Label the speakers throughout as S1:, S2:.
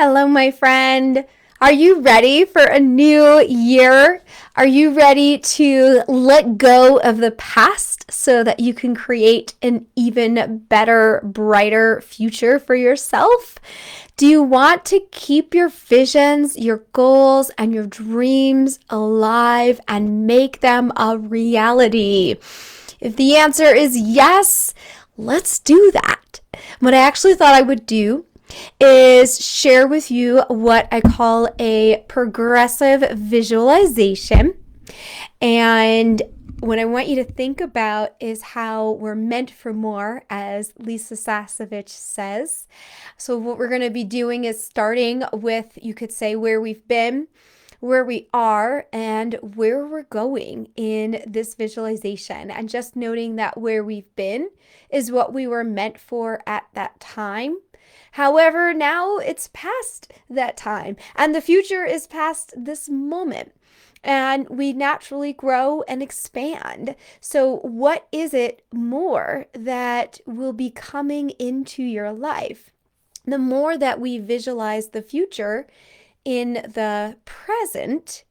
S1: Hello, my friend. Are you ready for a new year? Are you ready to let go of the past so that you can create an even better, brighter future for yourself? Do you want to keep your visions, your goals, and your dreams alive and make them a reality? If the answer is yes, let's do that. What I actually thought I would do is share with you what I call a progressive visualization. And what I want you to think about is how we're meant for more, as Lisa Sasevich says. So what we're going to be doing is starting with, you could say, where we've been, where we are, and where we're going in this visualization. And just noting that where we've been is what we were meant for at that time. However, now it's past that time, and the future is past this moment. And we naturally grow and expand. So, what is it more that will be coming into your life? The more that we visualize the future in the present,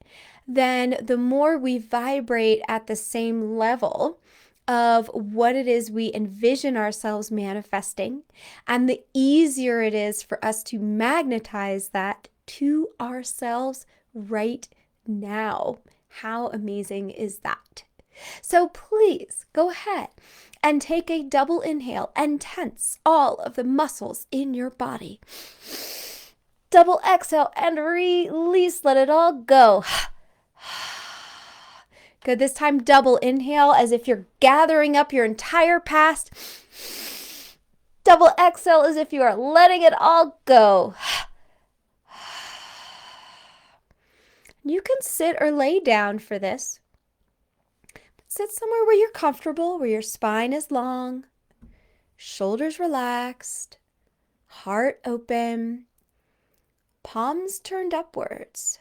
S1: then the more we vibrate at the same level of what it is we envision ourselves manifesting, and the easier it is for us to magnetize that to ourselves right now. How amazing is that? So please go ahead and take a double inhale and tense all of the muscles in your body. Double exhale and release. Let it all go. Good. This time, double inhale as if you're gathering up your entire past. Double exhale as if you are letting it all go. You can sit or lay down for this. Sit somewhere where you're comfortable, where your spine is long, shoulders relaxed, heart open, palms turned upwards.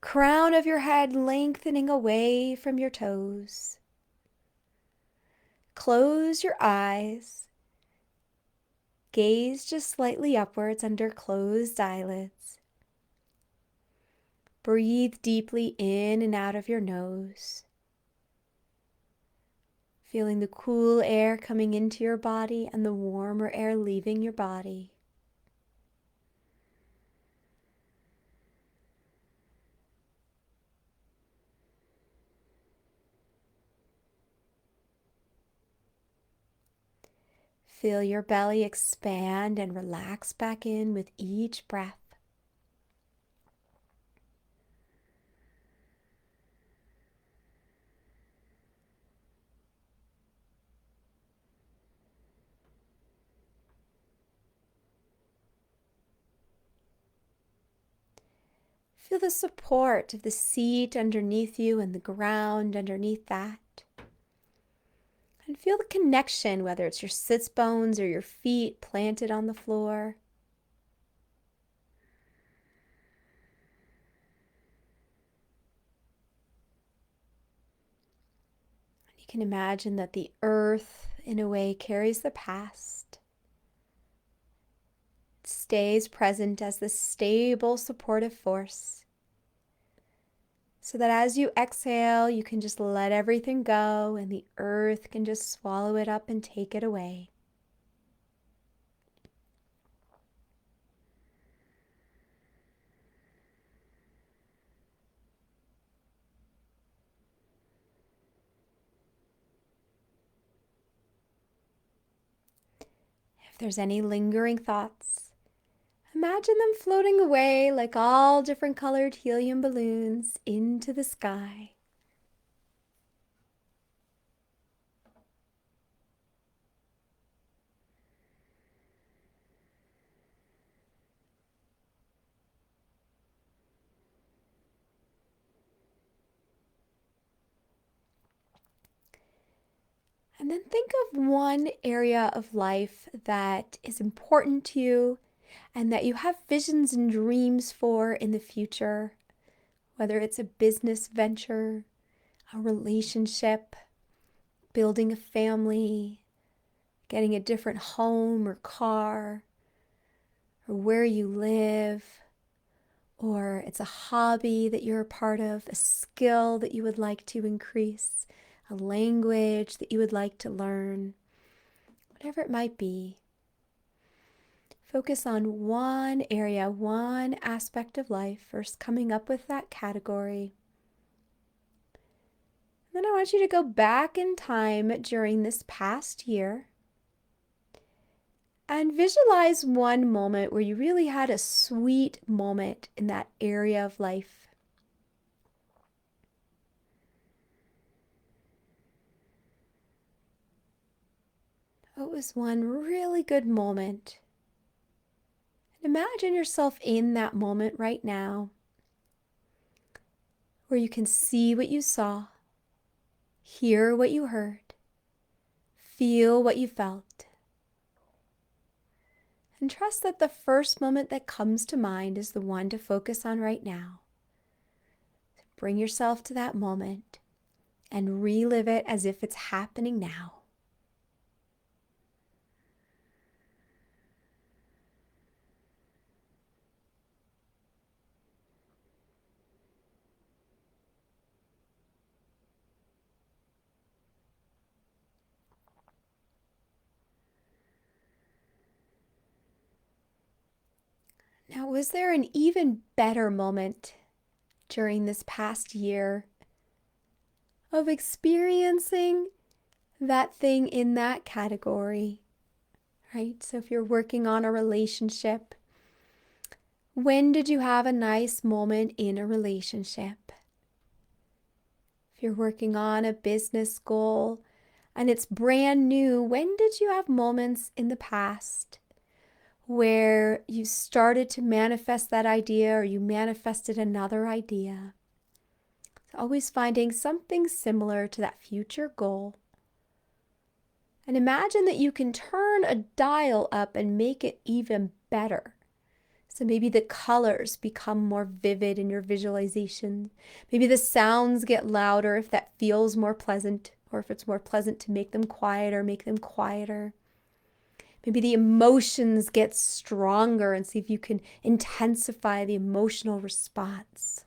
S1: Crown of your head lengthening away from your toes. Close your eyes. Gaze just slightly upwards under closed eyelids. Breathe deeply in and out of your nose. Feeling the cool air coming into your body and the warmer air leaving your body. Feel your belly expand and relax back in with each breath. Feel the support of the seat underneath you and the ground underneath that. And feel the connection, whether it's your sits bones or your feet planted on the floor. You can imagine that the earth, in a way, carries the past. It stays present as the stable, supportive force. So that as you exhale, you can just let everything go and the earth can just swallow it up and take it away. If there's any lingering thoughts, imagine them floating away like all different colored helium balloons into the sky. And then think of one area of life that is important to you and that you have visions and dreams for in the future, whether it's a business venture, a relationship, building a family, getting a different home or car, or where you live, or it's a hobby that you're a part of, a skill that you would like to increase, a language that you would like to learn, whatever it might be. Focus on one area, one aspect of life, first coming up with that category. Then I want you to go back in time during this past year and visualize one moment where you really had a sweet moment in that area of life. What was one really good moment? Imagine yourself in that moment right now, where you can see what you saw, hear what you heard, feel what you felt. And trust that the first moment that comes to mind is the one to focus on right now. Bring yourself to that moment and relive it as if it's happening now. Now, was there an even better moment during this past year of experiencing that thing in that category, right? So if you're working on a relationship, when did you have a nice moment in a relationship? If you're working on a business goal and it's brand new, when did you have moments in the past where you started to manifest that idea or you manifested another idea? So always finding something similar to that future goal. And imagine that you can turn a dial up and make it even better. So maybe the colors become more vivid in your visualization. Maybe the sounds get louder if that feels more pleasant, or if it's more pleasant to make them quieter, make them quieter. Maybe the emotions get stronger and see if you can intensify the emotional response.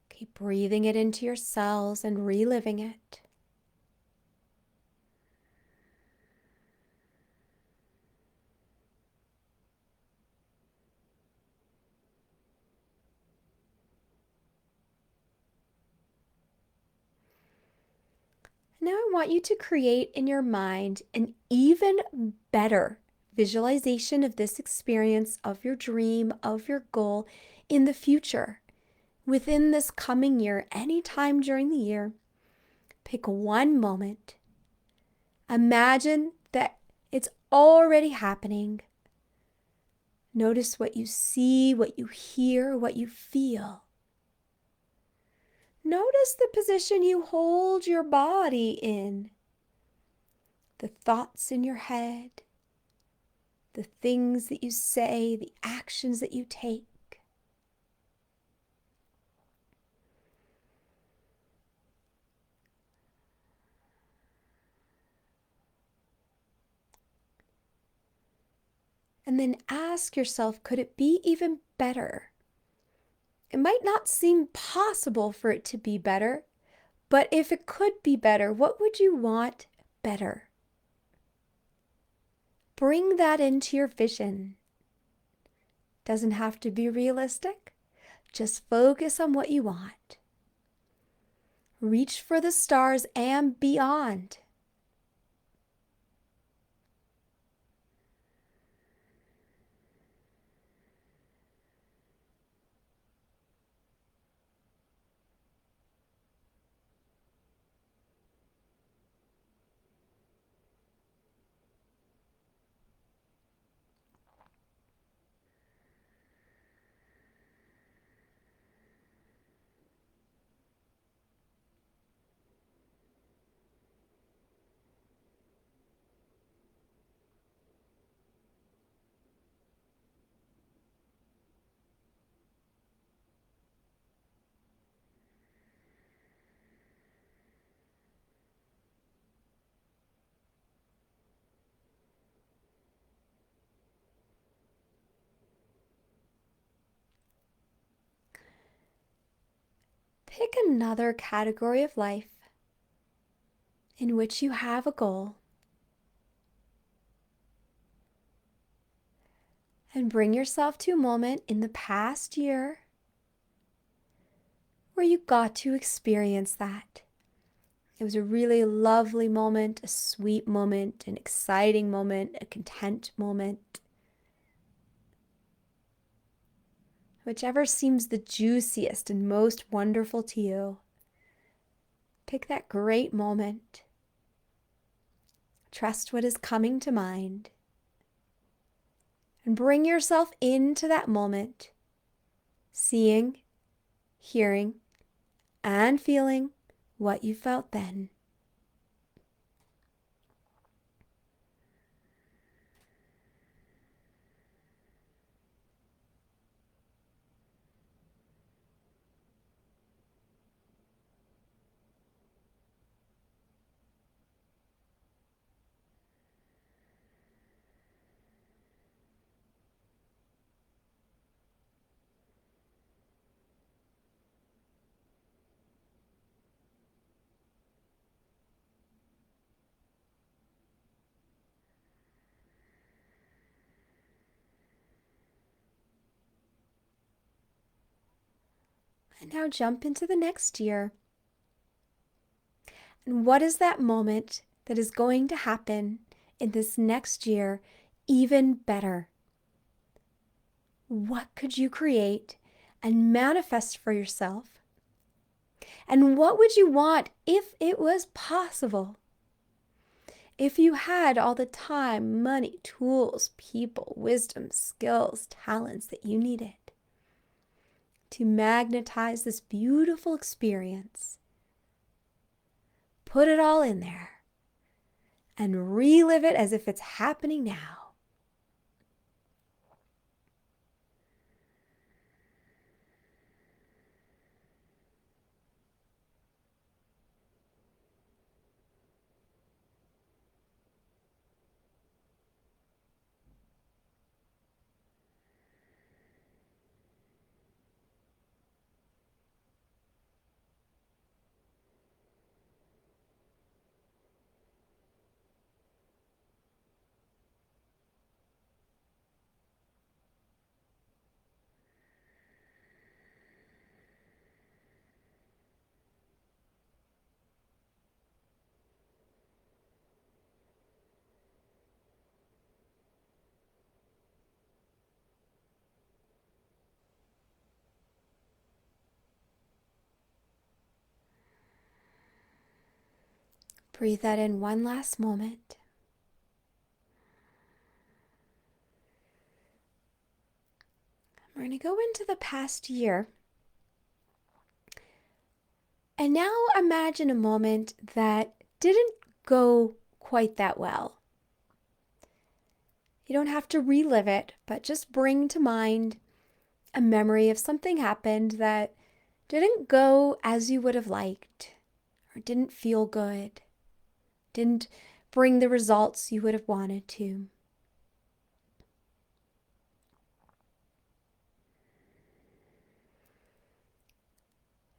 S1: Keep breathing it into your cells and reliving it. Now I want you to create in your mind an even better visualization of this experience, of your dream, of your goal in the future. Within this coming year, anytime during the year, pick one moment. Imagine that it's already happening. Notice what you see, what you hear, what you feel. Notice the position you hold your body in, the thoughts in your head, the things that you say, the actions that you take. And then ask yourself, could it be even better? It might not seem possible for it to be better, but if it could be better, what would you want better? Bring that into your vision. Doesn't have to be realistic. Just focus on what you want. Reach for the stars and beyond. pick another category of life in which you have a goal and bring yourself to a moment in the past year where you got to experience that. It was a really lovely moment, a sweet moment, an exciting moment, a content moment. Whichever seems the juiciest and most wonderful to you, pick that great moment. Trust what is coming to mind. And bring yourself into that moment, seeing, hearing, and feeling what you felt then. And now jump into the next year. And what is that moment that is going to happen in this next year even better? What could you create and manifest for yourself? And what would you want if it was possible? If you had all the time, money, tools, people, wisdom, skills, talents that you needed to magnetize this beautiful experience, put it all in there and relive it as if it's happening now. Breathe that in one last moment. We're going to go into the past year. And now imagine a moment that didn't go quite that well. You don't have to relive it, but just bring to mind a memory of something happened that didn't go as you would have liked, or didn't feel good, didn't bring the results you would have wanted to.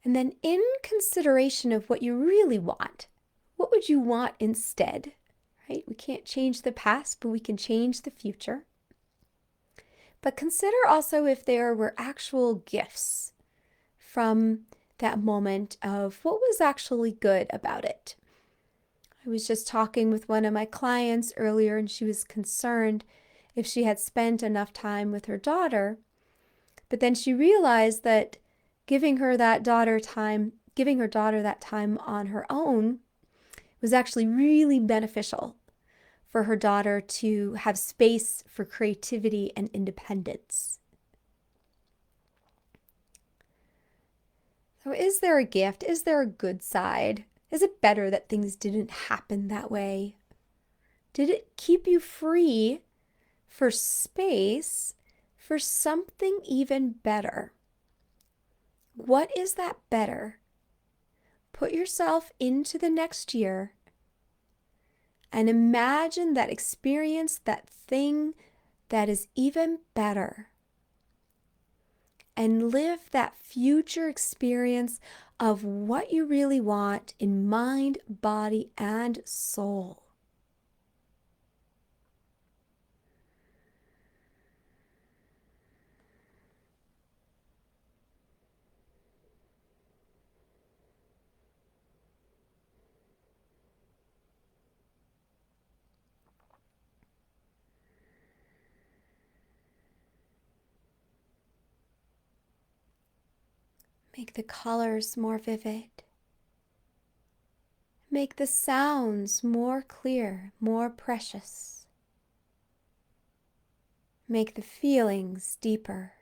S1: And then in consideration of what you really want, what would you want instead? Right? We can't change the past, but we can change the future. But consider also if there were actual gifts from that moment of what was actually good about it. I was just talking with one of my clients earlier, and she was concerned if she had spent enough time with her daughter. But then she realized that giving her daughter that time on her own was actually really beneficial for her daughter to have space for creativity and independence. So is there a gift? Is there a good side? Is it better that things didn't happen that way? Did it keep you free for space for something even better? What is that better? Put yourself into the next year and imagine that experience, that thing that is even better. And live that future experience of what you really want in mind, body, and soul. Make the colors more vivid. Make the sounds more clear, more precious. Make the feelings deeper.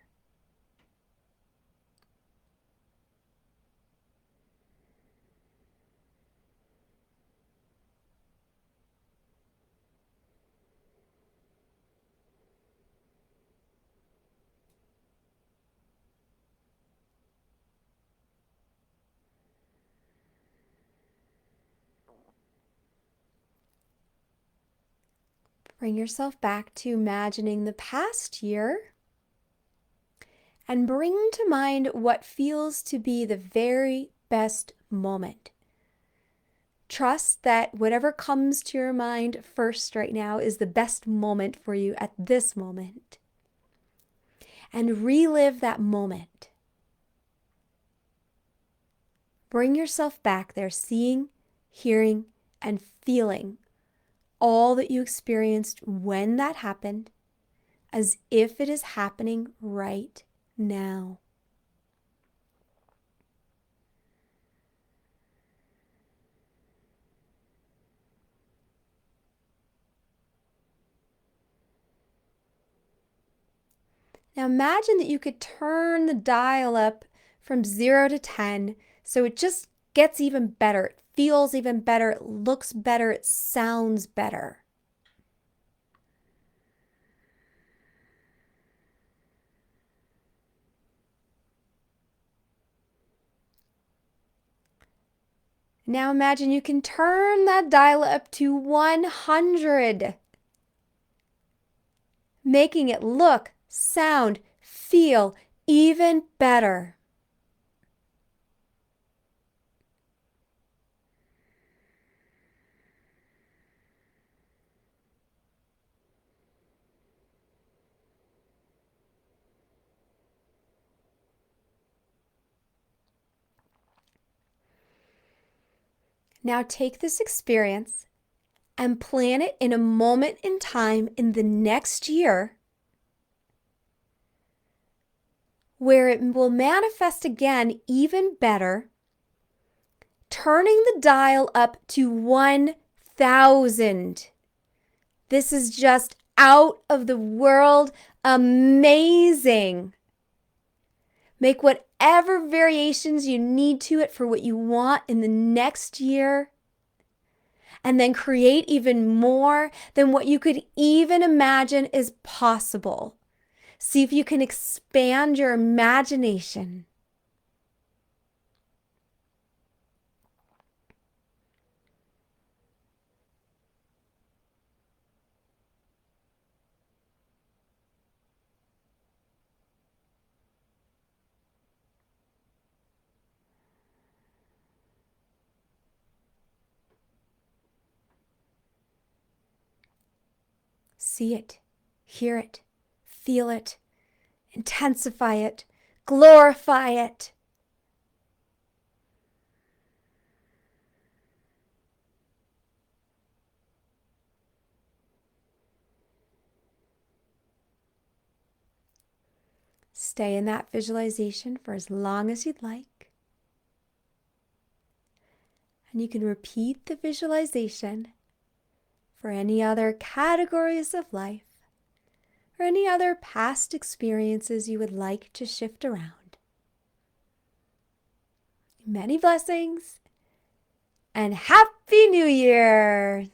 S1: Bring yourself back to imagining the past year and bring to mind what feels to be the very best moment. Trust that whatever comes to your mind first right now is the best moment for you at this moment. And relive that moment. Bring yourself back there, seeing, hearing, and feeling all that you experienced when that happened, as if it is happening right now. Now imagine that you could turn the dial up from 0 to 10 so it just gets even better. It feels even better. It looks better. It sounds better. Now imagine you can turn that dial up to 100, making it look, sound, feel even better. Now take this experience and plan it in a moment in time in the next year where it will manifest again even better, turning the dial up to 1,000. This is just out of the world amazing. Make whatever variations you need to it for what you want in the next year, and then create even more than what you could even imagine is possible. See if you can expand your imagination. See it, hear it, feel it, intensify it, glorify it. Stay in that visualization for as long as you'd like. And you can repeat the visualization for any other categories of life or any other past experiences you would like to shift around. Many blessings and Happy New Year!